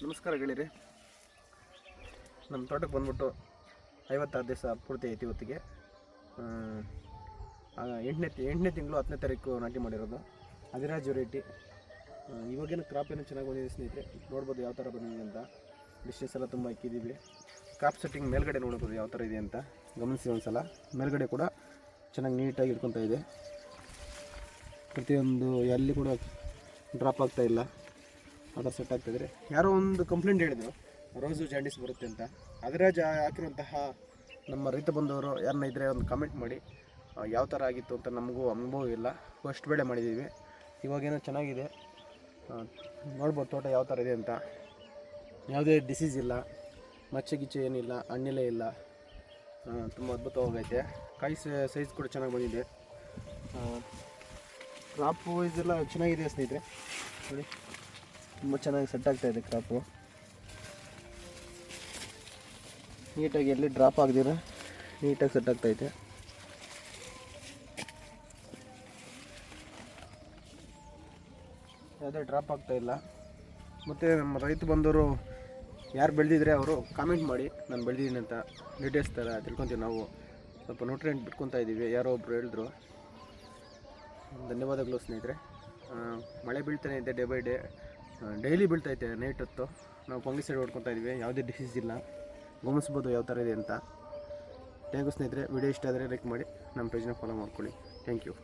ನಮಸ್ಕಾರ ಗೆಳೆಯರೆ. ನಮ್ಮ ತೋಟಕ್ಕೆ ಬಂದ್ಬಿಟ್ಟು 56 ದಿವಸ ಪೂರ್ತಿ ಐತಿ ಇವತ್ತಿಗೆ. 8ನೇ ತಿಂಗಳು 10ನೇ ತಾರೀಕು ನಾಟಿ ಮಾಡಿರೋದು ಅಧಿರಾಜ್ ವೆರೈಟಿ. ಇವಾಗಿನ ಕ್ರಾಪ್ ಏನೋ ಚೆನ್ನಾಗಿ ಬಂದಿದೆ ಸ್ನೇಹಿತರೆ. ನೋಡ್ಬೋದು ಯಾವ ಥರ ಬಂದಿದೆ ಅಂತ. ಡಿಸ್ಟೆನ್ಸ್ ಎಲ್ಲ ತುಂಬ ಇಕ್ಕಿದ್ದೀವಿ. ಕ್ರಾಪ್ ಸೆಟ್ಟಿಂಗ್ ಮೇಲ್ಗಡೆ ನೋಡ್ಬೋದು ಯಾವ ಥರ ಇದೆ ಅಂತ ಗಮನಿಸಿ ಒಂದ್ಸಲ. ಮೇಲ್ಗಡೆ ಕೂಡ ಚೆನ್ನಾಗಿ ನೀಟಾಗಿ ಇಟ್ಕೊತಾ ಇದೆ. ಪ್ರತಿಯೊಂದು ಎಲ್ಲಿ ಕೂಡ ಡ್ರಾಪ್ ಆಗ್ತಾಯಿಲ್ಲ, ಆ ಥರ ಸೆಟ್ ಆಗ್ತಾಯಿದ್ರೆ. ಯಾರೋ ಒಂದು ಕಂಪ್ಲೇಂಟ್ ಹೇಳಿದರು ರೋಸು ಜಾಂಡೀಸ್ ಬರುತ್ತೆ ಅಂತ. ಅಧಿರಾಜ್ ಹಾಕಿರುವಂತಹ ನಮ್ಮ ರೈತ ಬಂದವರು ಯಾರನ್ನ ಇದ್ದರೆ ಒಂದು ಕಾಮೆಂಟ್ ಮಾಡಿ ಯಾವ ಥರ ಆಗಿತ್ತು ಅಂತ. ನಮಗೂ ಅನುಭವ ಇಲ್ಲ, ಫಸ್ಟ್ ಬೆಳೆ ಮಾಡಿದ್ದೀವಿ. ಇವಾಗೇನೋ ಚೆನ್ನಾಗಿದೆ. ನೋಡ್ಬೋದು ತೋಟ ಯಾವ ಥರ ಇದೆ ಅಂತ. ಯಾವುದೇ ಡಿಸೀಸ್ ಇಲ್ಲ, ಮಚ್ಚೆ ಗಿಚ್ಚೆ ಏನಿಲ್ಲ, ಹಣ್ಣಿಲೇ ಇಲ್ಲ. ತುಂಬ ಅದ್ಭುತವಾಗೈತೆ. ಕಾಯಿ ಸೈಜ್ ಕೂಡ ಚೆನ್ನಾಗಿ ಬಂದಿದೆ. ಕ್ರಾಪ್ ವೈಸ್ ಎಲ್ಲ ಚೆನ್ನಾಗಿದೆ ಸ್ನೇಹಿತರೆ. ನೋಡಿ, ತುಂಬ ಚೆನ್ನಾಗಿ ಸೆಟ್ ಆಗ್ತಾಯಿದೆ ಕ್ರಾಪು. ನೀಟಾಗಿ ಎಲ್ಲಿ ಡ್ರಾಪ್ ಆಗದಿರ ನೀಟಾಗಿ ಸೆಟ್ ಆಗ್ತೈತೆ. ಯಾವುದೇ ಡ್ರಾಪ್ ಆಗ್ತಾಯಿಲ್ಲ. ಮತ್ತು ನಮ್ಮ ರೈತ ಬಂದವರು ಯಾರು ಬೆಳೆದಿದ್ರೆ ಅವರು ಕಾಮೆಂಟ್ ಮಾಡಿ ನಾನು ಬೆಳೆದಿದ್ದೀನಿ ಅಂತ ಡೀಟೇಲ್ಸ್ ಥರ ತಿಳ್ಕೊತೀವಿ. ನಾವು ಸ್ವಲ್ಪ ನ್ಯೂಟ್ರಿಯೆಂಟ್ ಬಿಟ್ಕೊತಾ ಇದ್ದೀವಿ. ಯಾರೋ ಒಬ್ಬರು ಹೇಳಿದ್ರು. ಧನ್ಯವಾದಗಳು ಸ್ನೇಹಿತರೆ. ಮಳೆ ಬೀಳ್ತಾನೆ ಇದೆ, ಡೇ ಬೈ ಡೇ ಡೈಲಿ ಬೀಳ್ತೈತೆ. ನೈಟ್ ಹೊತ್ತು ನಾವು ಫಂಗಿಸೈಡ್ ಹೊಡ್ಕೊತಾ ಇದ್ದೀವಿ. ಯಾವುದೇ ಡಿಸೀಸ್ ಇಲ್ಲ. ಗಮನಿಸ್ಬೋದು ಯಾವ ಥರ ಇದೆ ಅಂತ. ಥ್ಯಾಂಕ್ ಯು ಸ್ನೇಹಿತರೆ. ವಿಡಿಯೋ ಇಷ್ಟ ಆದರೆ ಲೈಕ್ ಮಾಡಿ, ನಮ್ಮ ಪೇಜ್ನ ಫಾಲೋ ಮಾಡ್ಕೊಳ್ಳಿ. Thank you.